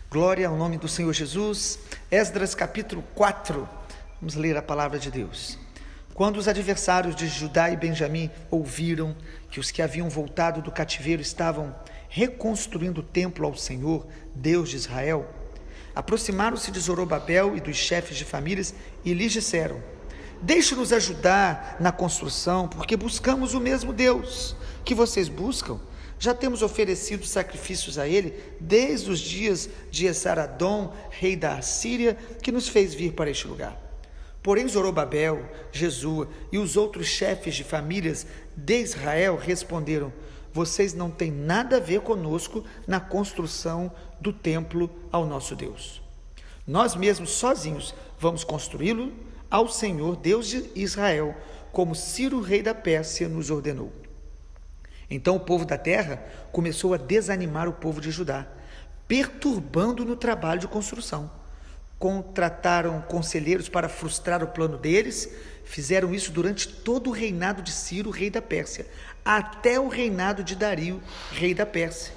Glória ao nome do Senhor Jesus. Esdras capítulo 4, vamos ler a palavra de Deus. Quando os adversários de Judá e Benjamim ouviram que os que haviam voltado do cativeiro estavam reconstruindo o templo ao Senhor, Deus de Israel, aproximaram-se de Zorobabel e dos chefes de famílias e lhes disseram: deixe-nos ajudar na construção, porque buscamos o mesmo Deus que vocês buscam. Já temos oferecido sacrifícios a ele desde os dias de Esar-Adom, rei da Assíria, que nos fez vir para este lugar. Porém Zorobabel, Jesua e os outros chefes de famílias de Israel responderam: vocês não têm nada a ver conosco na construção do templo ao nosso Deus. Nós mesmos sozinhos vamos construí-lo ao Senhor Deus de Israel, como Ciro, rei da Pérsia, nos ordenou. Então o povo da terra começou a desanimar o povo de Judá, perturbando no trabalho de construção. Contrataram conselheiros para frustrar o plano deles. Fizeram isso durante todo o reinado de Ciro, rei da Pérsia, até o reinado de Dario, rei da Pérsia.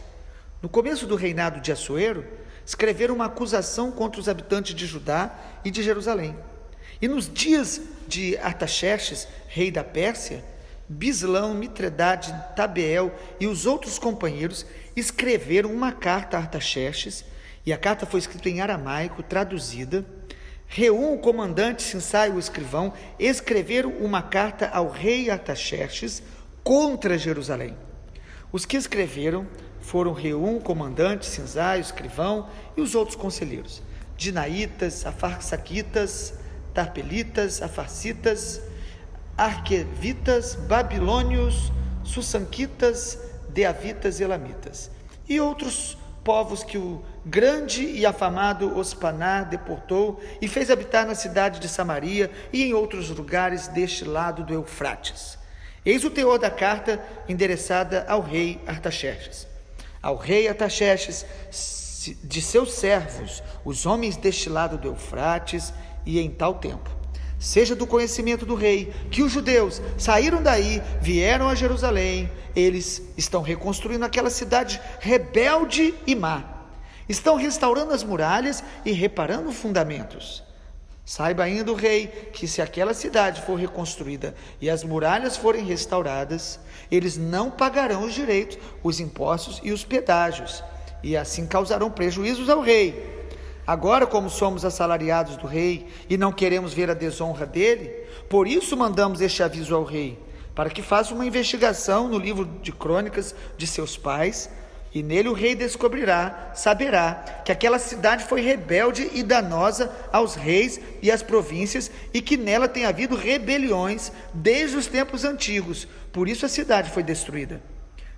No começo do reinado de Assuero, escreveram uma acusação contra os habitantes de Judá e de Jerusalém. E nos dias de Artaxerxes, rei da Pérsia, Bislão, Mitredate, Tabeel e os outros companheiros escreveram uma carta a Artaxerxes, e a carta foi escrita em aramaico, traduzida. Reum, o comandante, Sinsai, o escrivão, escreveram uma carta ao rei Artaxerxes contra Jerusalém. Os que escreveram foram Reum, o comandante, Sinsai, o escrivão e os outros conselheiros: Dinaitas, Afarsaquitas, Tarpelitas, Afarsitas, Arquevitas, Babilônios, Sussanquitas, Deavitas e Elamitas, e outros povos que o grande e afamado Ospanar deportou e fez habitar na cidade de Samaria e em outros lugares deste lado do Eufrates. Eis o teor da carta endereçada ao rei Artaxerxes. Ao rei Artaxerxes, de seus servos, os homens deste lado do Eufrates, e em tal tempo: seja do conhecimento do rei que os judeus saíram daí, vieram a Jerusalém. Eles estão reconstruindo aquela cidade rebelde e má. Estão restaurando as muralhas e reparando fundamentos. Saiba ainda o rei que, se aquela cidade for reconstruída e as muralhas forem restauradas, eles não pagarão os direitos, os impostos e os pedágios, e assim causarão prejuízos ao rei. Agora, como somos assalariados do rei e não queremos ver a desonra dele, por isso mandamos este aviso ao rei, para que faça uma investigação no livro de crônicas de seus pais, e nele o rei saberá que aquela cidade foi rebelde e danosa aos reis e às províncias, e que nela tem havido rebeliões desde os tempos antigos. Por isso a cidade foi destruída.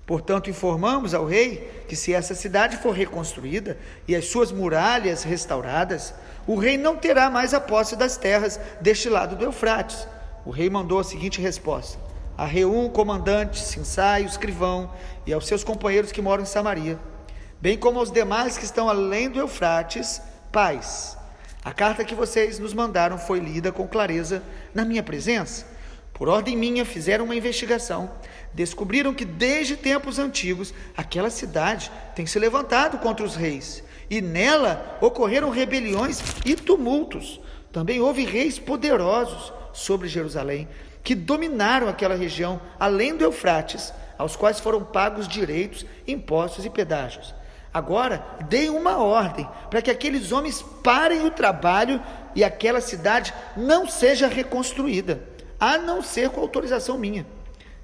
Portanto, informamos ao rei que, se essa cidade for reconstruída e as suas muralhas restauradas, o rei não terá mais a posse das terras deste lado do Eufrates. O rei mandou a seguinte resposta a Reum, o comandante, Sinsai, o escrivão, e aos seus companheiros que moram em Samaria, bem como aos demais que estão além do Eufrates: paz. A carta que vocês nos mandaram foi lida com clareza na minha presença. Por ordem minha, fizeram uma investigação. Descobriram que desde tempos antigos aquela cidade tem se levantado contra os reis, e nela ocorreram rebeliões e tumultos. Também houve reis poderosos sobre Jerusalém, que dominaram aquela região além do Eufrates, aos quais foram pagos direitos, impostos e pedágios. Agora deem uma ordem para que aqueles homens parem o trabalho e aquela cidade não seja reconstruída, a não ser com autorização minha.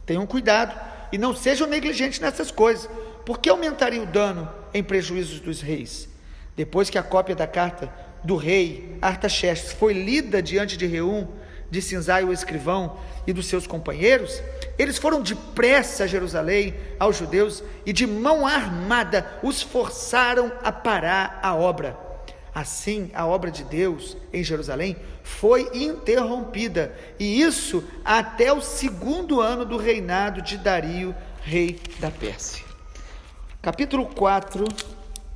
Tenham cuidado e não sejam negligentes nessas coisas, porque aumentaria o dano em prejuízos dos reis. Depois que a cópia da carta do rei Artaxerxes foi lida diante de Reum, de Sinsai, o escrivão, e dos seus companheiros, eles foram depressa a Jerusalém aos judeus e de mão armada os forçaram a parar a obra. Assim, a obra de Deus em Jerusalém foi interrompida, e isso até o 2º ano do reinado de Dario, rei da Pérsia. Capítulo 4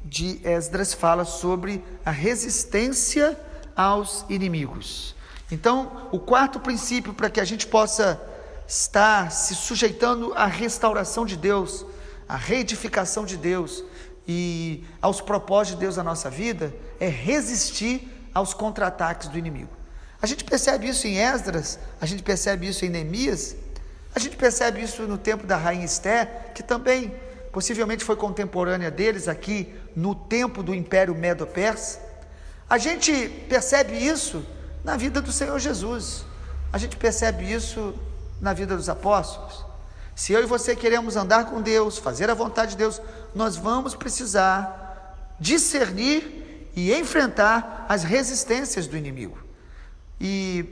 de Esdras fala sobre a resistência aos inimigos. Então, o quarto princípio para que a gente possa estar se sujeitando à restauração de Deus, à reedificação de Deus, e aos propósitos de Deus na nossa vida é resistir aos contra-ataques do inimigo. A gente percebe isso em Esdras, a gente percebe isso em Neemias, a gente percebe isso no tempo da rainha Esther, que também possivelmente foi contemporânea deles aqui no tempo do Império Medo-Persa. A gente percebe isso na vida do Senhor Jesus, a gente percebe isso na vida dos apóstolos. Se eu e você queremos andar com Deus, fazer a vontade de Deus, nós vamos precisar discernir e enfrentar as resistências do inimigo. E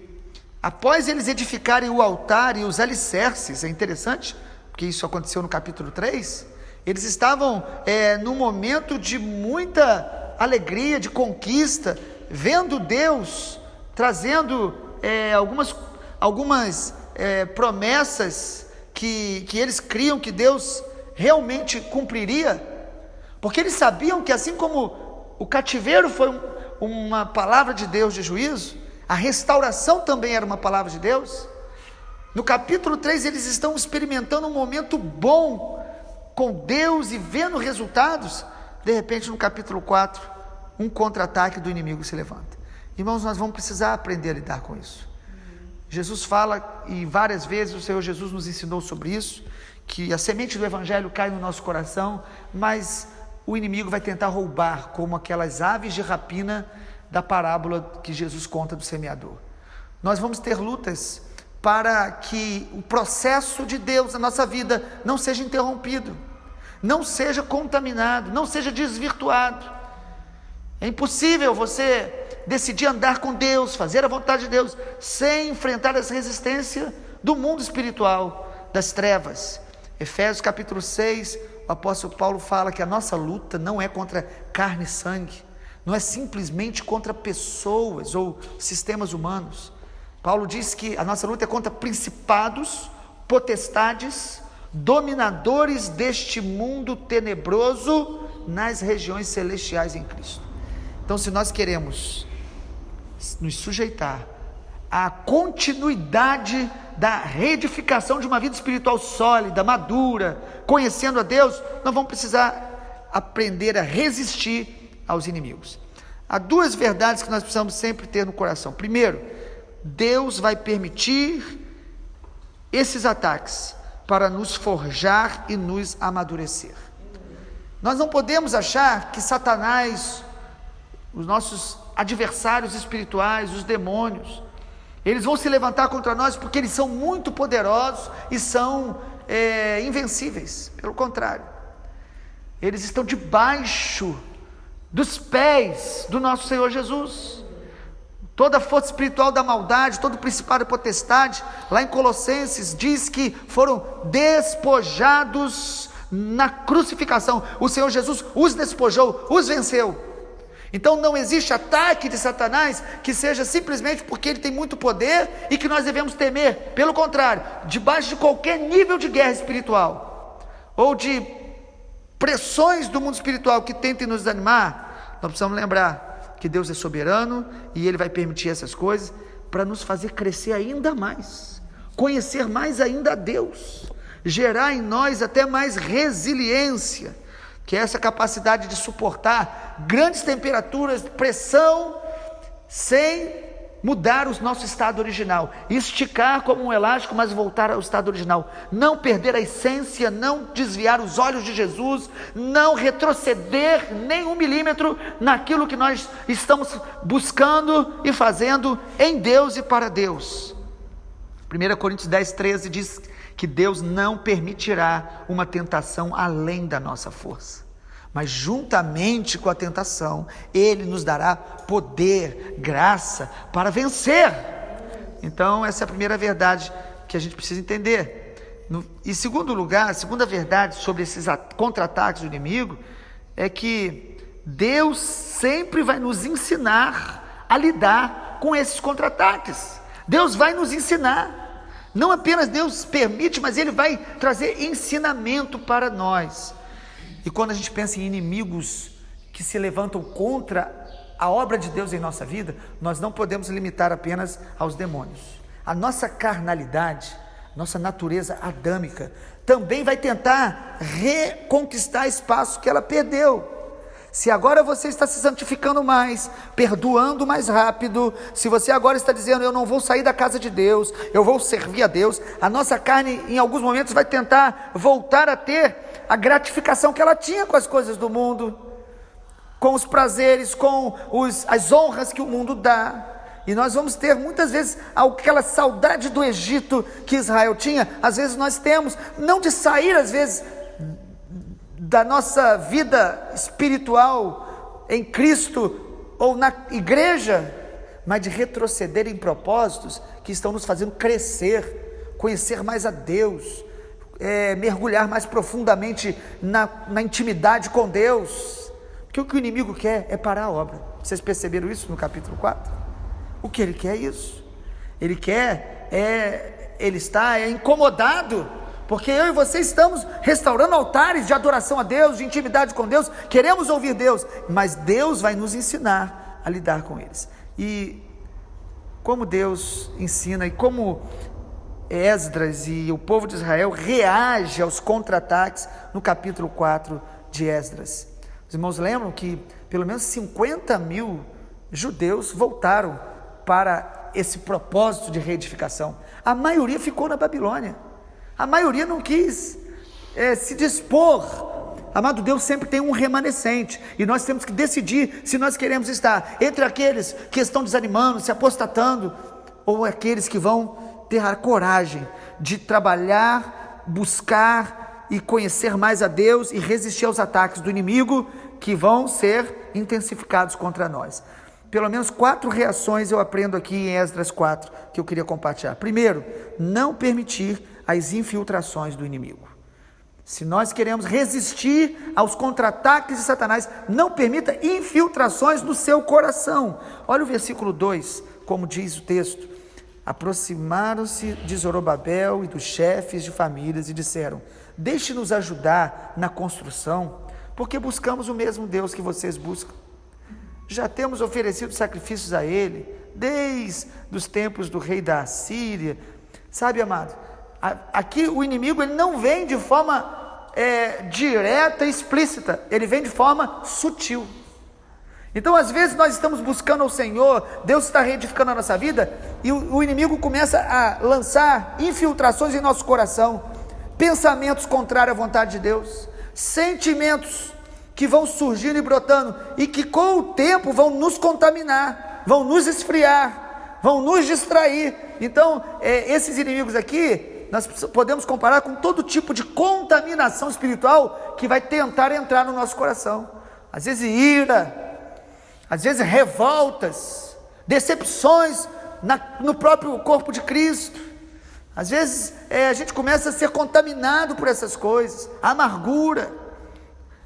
após eles edificarem o altar e os alicerces, é interessante, porque isso aconteceu no capítulo 3, eles estavam num momento de muita alegria, de conquista, vendo Deus trazendo algumas promessas que eles criam que Deus realmente cumpriria, porque eles sabiam que assim como o cativeiro foi uma palavra de Deus de juízo, a restauração também era uma palavra de Deus. No capítulo 3 eles estão experimentando um momento bom com Deus e vendo resultados. De repente no capítulo 4 um contra-ataque do inimigo se levanta. Irmãos, nós vamos precisar aprender a lidar com isso. Jesus fala, e várias vezes o Senhor Jesus nos ensinou sobre isso, que a semente do Evangelho cai no nosso coração, mas o inimigo vai tentar roubar, como aquelas aves de rapina da parábola que Jesus conta do semeador. Nós vamos ter lutas para que o processo de Deus na nossa vida não seja interrompido, não seja contaminado, não seja desvirtuado. É impossível você decidir andar com Deus, fazer a vontade de Deus, sem enfrentar as resistências do mundo espiritual, das trevas. Efésios capítulo 6, o apóstolo Paulo fala que a nossa luta não é contra carne e sangue, não é simplesmente contra pessoas ou sistemas humanos. Paulo diz que a nossa luta é contra principados, potestades, dominadores deste mundo tenebroso nas regiões celestiais em Cristo. Então, se nós queremos nos sujeitar à continuidade da reedificação de uma vida espiritual sólida, madura, conhecendo a Deus, nós vamos precisar aprender a resistir aos inimigos. Há duas verdades que nós precisamos sempre ter no coração. Primeiro, Deus vai permitir esses ataques para nos forjar e nos amadurecer. Nós não podemos achar que Satanás, os nossos adversários espirituais, os demônios, eles vão se levantar contra nós porque eles são muito poderosos e são invencíveis. Pelo contrário, eles estão debaixo dos pés do nosso Senhor Jesus. Toda a força espiritual da maldade, todo o principado e potestade, lá em Colossenses diz que foram despojados na crucificação. O Senhor Jesus os despojou, os venceu. Então não existe ataque de Satanás que seja simplesmente porque ele tem muito poder e que nós devemos temer. Pelo contrário, debaixo de qualquer nível de guerra espiritual ou de pressões do mundo espiritual que tentem nos desanimar, nós precisamos lembrar que Deus é soberano e Ele vai permitir essas coisas para nos fazer crescer ainda mais, conhecer mais ainda a Deus, gerar em nós até mais resiliência, que é essa capacidade de suportar grandes temperaturas, pressão, sem mudar o nosso estado original, esticar como um elástico, mas voltar ao estado original, não perder a essência, não desviar os olhos de Jesus, não retroceder nem 1 milímetro naquilo que nós estamos buscando e fazendo em Deus e para Deus. 1 Coríntios 10, 13 diz que Deus não permitirá uma tentação além da nossa força, mas juntamente com a tentação, Ele nos dará poder, graça para vencer. Então essa é a primeira verdade que a gente precisa entender. Em segundo lugar, a segunda verdade sobre esses contra-ataques do inimigo é que Deus sempre vai nos ensinar a lidar com esses contra-ataques. Deus vai nos ensinar. Não apenas Deus permite, mas Ele vai trazer ensinamento para nós. E quando a gente pensa em inimigos que se levantam contra a obra de Deus em nossa vida, nós não podemos limitar apenas aos demônios. A nossa carnalidade, nossa natureza adâmica, também vai tentar reconquistar espaço que ela perdeu. Se agora você está se santificando mais, perdoando mais rápido, se você agora está dizendo, eu não vou sair da casa de Deus, eu vou servir a Deus, a nossa carne em alguns momentos vai tentar voltar a ter a gratificação que ela tinha com as coisas do mundo, com os prazeres, com as honras que o mundo dá. E nós vamos ter muitas vezes aquela saudade do Egito que Israel tinha, às vezes nós temos, não de sair às vezes da nossa vida espiritual em Cristo ou na igreja, mas de retroceder em propósitos que estão nos fazendo crescer, conhecer mais a Deus, mergulhar mais profundamente na intimidade com Deus, porque o que o inimigo quer é parar a obra. Vocês perceberam isso no capítulo 4? O que ele quer é isso. Ele quer, ele está incomodado, porque eu e você estamos restaurando altares de adoração a Deus, de intimidade com Deus, queremos ouvir Deus, mas Deus vai nos ensinar a lidar com eles. E como Deus ensina, e como Esdras e o povo de Israel reage aos contra-ataques no capítulo 4 de Esdras. Os irmãos lembram que pelo menos 50 mil judeus voltaram para esse propósito de reedificação. A maioria ficou na Babilônia. A maioria não quis se dispor. Amado, Deus sempre tem um remanescente, e nós temos que decidir se nós queremos estar entre aqueles que estão desanimando, se apostatando, ou aqueles que vão ter a coragem de trabalhar, buscar e conhecer mais a Deus e resistir aos ataques do inimigo que vão ser intensificados contra nós. Pelo menos 4 reações eu aprendo aqui em Esdras 4 que eu queria compartilhar. Primeiro, não permitir as infiltrações do inimigo. Se nós queremos resistir aos contra-ataques de Satanás, não permita infiltrações no seu coração. Olha o versículo 2, como diz o texto: aproximaram-se de Zorobabel e dos chefes de famílias e disseram: deixe-nos ajudar na construção, porque buscamos o mesmo Deus que vocês buscam. Já temos oferecido sacrifícios a Ele, desde os tempos do rei da Assíria. Sabe, amado, aqui o inimigo ele não vem de forma direta e explícita, ele vem de forma sutil. Então às vezes nós estamos buscando ao Senhor, Deus está reedificando a nossa vida, e o inimigo começa a lançar infiltrações em nosso coração, pensamentos contrários à vontade de Deus, sentimentos que vão surgindo e brotando, e que com o tempo vão nos contaminar, vão nos esfriar, vão nos distrair. Então esses inimigos aqui, nós podemos comparar com todo tipo de contaminação espiritual que vai tentar entrar no nosso coração. Às vezes ira, às vezes revoltas, decepções no próprio corpo de Cristo. Às vezes a gente começa a ser contaminado por essas coisas, a amargura,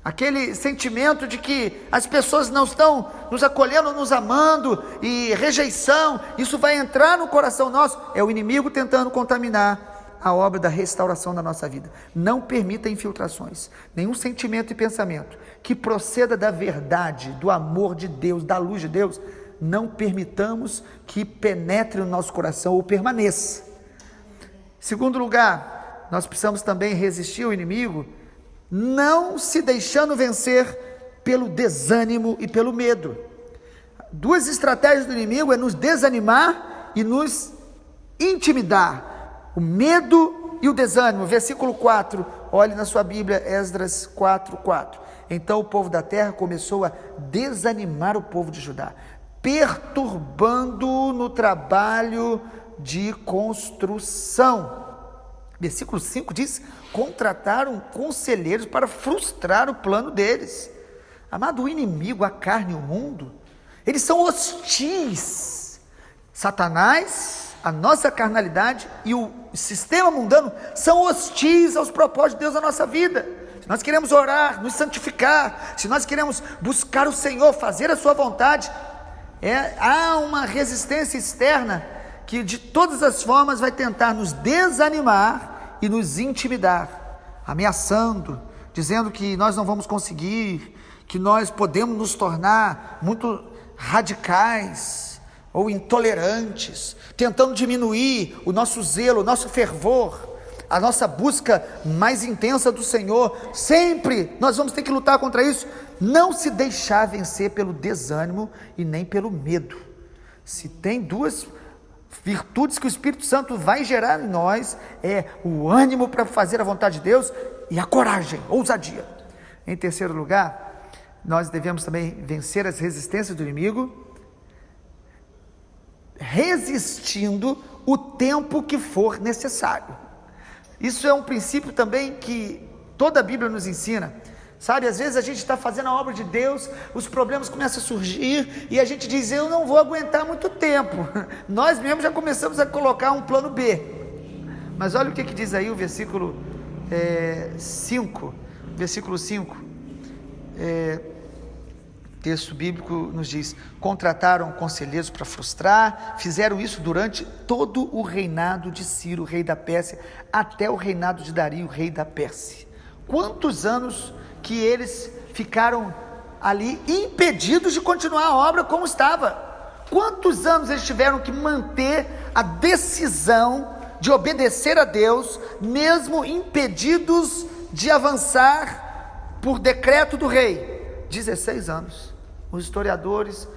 aquele sentimento de que as pessoas não estão nos acolhendo, nos amando, e rejeição, isso vai entrar no coração nosso. É o inimigo tentando contaminar a obra da restauração da nossa vida. Não permita infiltrações, nenhum sentimento e pensamento que proceda da verdade, do amor de Deus, da luz de Deus, não permitamos que penetre no nosso coração ou permaneça. Segundo lugar, nós precisamos também resistir ao inimigo, não se deixando vencer pelo desânimo e pelo medo. 2 estratégias do inimigo é nos desanimar e nos intimidar. O medo e o desânimo. Versículo 4, olhe na sua Bíblia, Esdras 4:4. Então o povo da terra começou a desanimar o povo de Judá, perturbando no trabalho de construção. Versículo 5 diz: contrataram conselheiros para frustrar o plano deles. Amado, o inimigo, a carne e o mundo, eles são hostis. Satanás, a nossa carnalidade e o sistema mundano são hostis aos propósitos de Deus na nossa vida. Se nós queremos orar, nos santificar, se nós queremos buscar o Senhor, fazer a sua vontade, há uma resistência externa que de todas as formas vai tentar nos desanimar e nos intimidar, ameaçando, dizendo que nós não vamos conseguir, que nós podemos nos tornar muito radicais ou intolerantes, tentando diminuir o nosso zelo, o nosso fervor, a nossa busca mais intensa do Senhor, sempre nós vamos ter que lutar contra isso. Não se deixar vencer pelo desânimo e nem pelo medo. Se tem duas virtudes que o Espírito Santo vai gerar em nós, é o ânimo para fazer a vontade de Deus e a coragem, ousadia. Em terceiro lugar, nós devemos também vencer as resistências do inimigo, resistindo o tempo que for necessário. Isso é um princípio também que toda a Bíblia nos ensina. Sabe, às vezes a gente está fazendo a obra de Deus, os problemas começam a surgir e a gente diz, eu não vou aguentar muito tempo. Nós mesmos já começamos a colocar um plano B. Mas olha o que diz aí o versículo 5. Versículo 5. Texto bíblico nos diz, contrataram conselheiros para frustrar, fizeram isso durante todo o reinado de Ciro, rei da Pérsia, até o reinado de Dario, rei da Pérsia. Quantos anos que eles ficaram ali impedidos de continuar a obra como estava? Quantos anos eles tiveram que manter a decisão de obedecer a Deus, mesmo impedidos de avançar por decreto do rei? 16 anos. Os historiadores,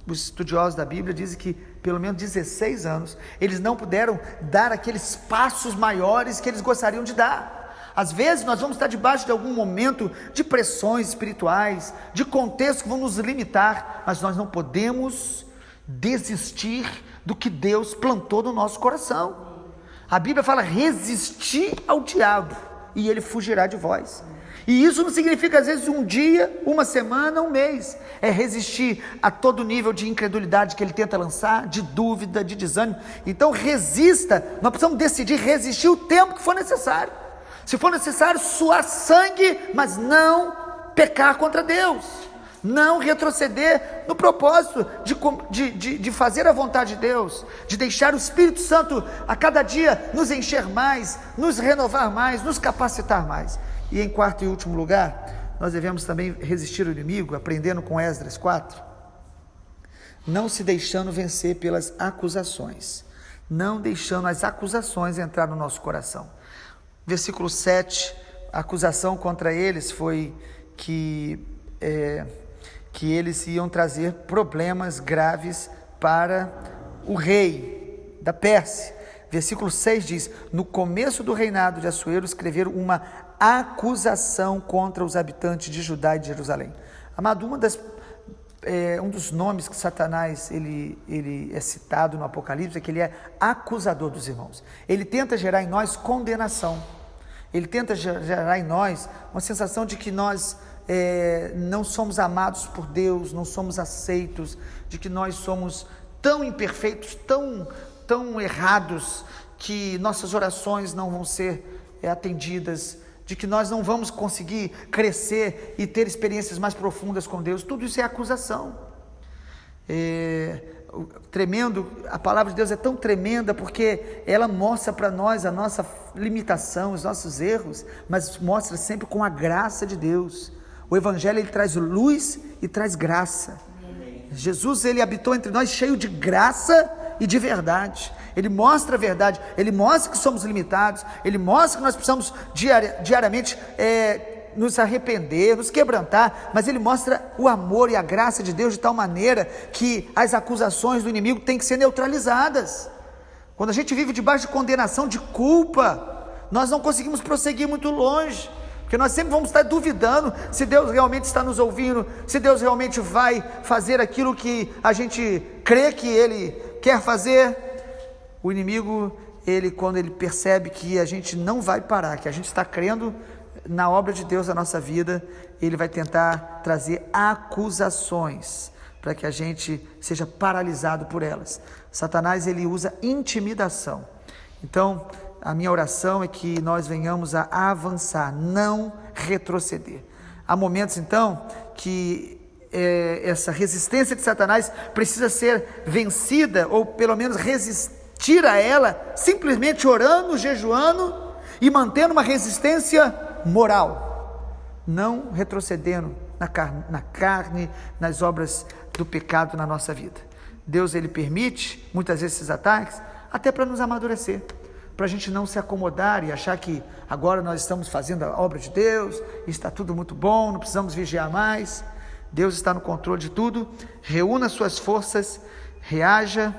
os estudiosos da Bíblia dizem que pelo menos 16 anos eles não puderam dar aqueles passos maiores que eles gostariam de dar. Às vezes nós vamos estar debaixo de algum momento de pressões espirituais, de contextos que vão nos limitar, mas nós não podemos desistir do que Deus plantou no nosso coração. A Bíblia fala, resistir ao diabo e ele fugirá de vós. E isso não significa às vezes um dia, uma semana, um mês. É resistir a todo nível de incredulidade que ele tenta lançar, de dúvida, de desânimo. Então resista, nós precisamos decidir resistir o tempo que for necessário. Se for necessário suar sangue, mas não pecar contra Deus. Não retroceder no propósito de fazer a vontade de Deus, de deixar o Espírito Santo a cada dia nos encher mais, nos renovar mais, nos capacitar mais. E em quarto e último lugar, nós devemos também resistir ao inimigo, aprendendo com Esdras 4, não se deixando vencer pelas acusações, não deixando as acusações entrar no nosso coração. Versículo 7, a acusação contra eles foi que eles iam trazer problemas graves para o rei da Pérsia. Versículo 6 diz, no começo do reinado de Assuero escreveram uma acusação contra os habitantes de Judá e de Jerusalém. Amado, um dos nomes que Satanás ele é citado no Apocalipse é que ele é acusador dos irmãos. Ele tenta gerar em nós condenação. Ele tenta gerar em nós uma sensação de que nós não somos amados por Deus, não somos aceitos, de que nós somos tão imperfeitos, tão errados, que nossas orações não vão ser atendidas, de que nós não vamos conseguir crescer e ter experiências mais profundas com Deus. Tudo isso é acusação. Tremendo, a palavra de Deus é tão tremenda porque ela mostra para nós a nossa limitação, os nossos erros, mas mostra sempre com a graça de Deus. O Evangelho ele traz luz e traz graça. Jesus ele habitou entre nós cheio de graça e de verdade. Ele mostra a verdade, ele mostra que somos limitados, ele mostra que nós precisamos diariamente nos arrepender, nos quebrantar, mas ele mostra o amor e a graça de Deus de tal maneira que as acusações do inimigo têm que ser neutralizadas. Quando a gente vive debaixo de condenação, de culpa, nós não conseguimos prosseguir muito longe, porque nós sempre vamos estar duvidando se Deus realmente está nos ouvindo, se Deus realmente vai fazer aquilo que a gente crê que Ele quer fazer. O inimigo, quando ele percebe que a gente não vai parar, que a gente está crendo na obra de Deus na nossa vida, ele vai tentar trazer acusações, para que a gente seja paralisado por elas. Satanás, ele usa intimidação. Então, a minha oração é que nós venhamos a avançar, não retroceder. Há momentos, então, que essa resistência de Satanás precisa ser vencida, ou pelo menos resistir a ela, simplesmente orando, jejuando e mantendo uma resistência moral, não retrocedendo na carne, nas obras do pecado na nossa vida. Deus ele permite muitas vezes esses ataques até para nos amadurecer, para a gente não se acomodar e achar que agora nós estamos fazendo a obra de Deus, e está tudo muito bom, não precisamos vigiar mais. Deus está no controle de tudo. Reúna suas forças, reaja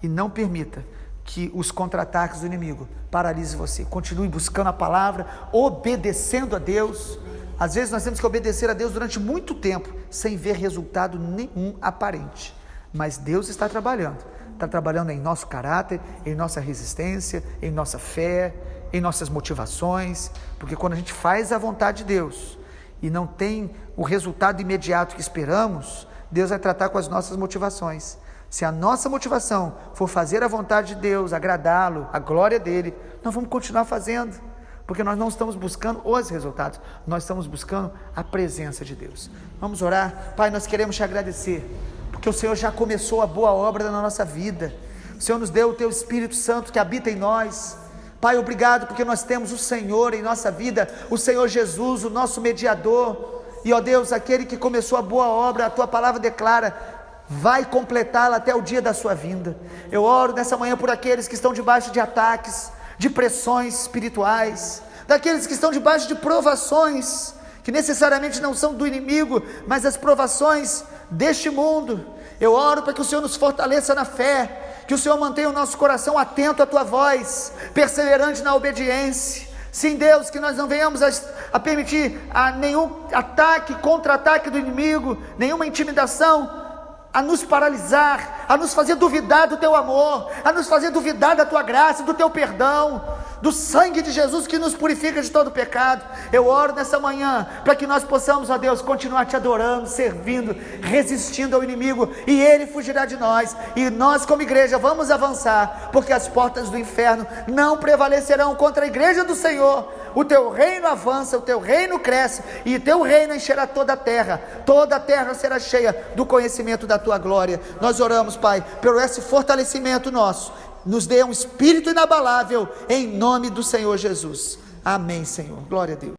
e não permita que os contra-ataques do inimigo paralisem você. Continue buscando a palavra, obedecendo a Deus. Às vezes nós temos que obedecer a Deus durante muito tempo, sem ver resultado nenhum aparente. Mas Deus está trabalhando em nosso caráter, em nossa resistência, em nossa fé, em nossas motivações, porque quando a gente faz a vontade de Deus e não tem o resultado imediato que esperamos, Deus vai tratar com as nossas motivações. Se a nossa motivação for fazer a vontade de Deus, agradá-lo, a glória dele, nós vamos continuar fazendo, porque nós não estamos buscando os resultados, nós estamos buscando a presença de Deus. Vamos orar. Pai, nós queremos te agradecer, porque o Senhor já começou a boa obra na nossa vida. O Senhor nos deu o teu Espírito Santo que habita em nós. Pai, obrigado porque nós temos o Senhor em nossa vida, o Senhor Jesus, o nosso mediador. E ó Deus, aquele que começou a boa obra, a tua palavra declara, vai completá-la até o dia da sua vinda. Eu oro nessa manhã por aqueles que estão debaixo de ataques, de pressões espirituais, daqueles que estão debaixo de provações, que necessariamente não são do inimigo, mas as provações deste mundo. Eu oro para que o Senhor nos fortaleça na fé, que o Senhor mantenha o nosso coração atento à tua voz, perseverante na obediência. Sim, Deus, que nós não venhamos a permitir nenhum ataque, contra-ataque do inimigo, nenhuma intimidação a nos paralisar, a nos fazer duvidar do teu amor, a nos fazer duvidar da tua graça, do teu perdão, do sangue de Jesus que nos purifica de todo pecado. Eu oro nessa manhã para que nós possamos, ó Deus, continuar te adorando, servindo, resistindo ao inimigo, e ele fugirá de nós, e nós como igreja vamos avançar, porque as portas do inferno não prevalecerão contra a igreja do Senhor. O teu reino avança, o teu reino cresce, e o teu reino encherá toda a terra será cheia do conhecimento da tua glória. Nós oramos, Pai, pelo esse fortalecimento nosso, nos dê um espírito inabalável, em nome do Senhor Jesus. Amém, Senhor. Glória a Deus.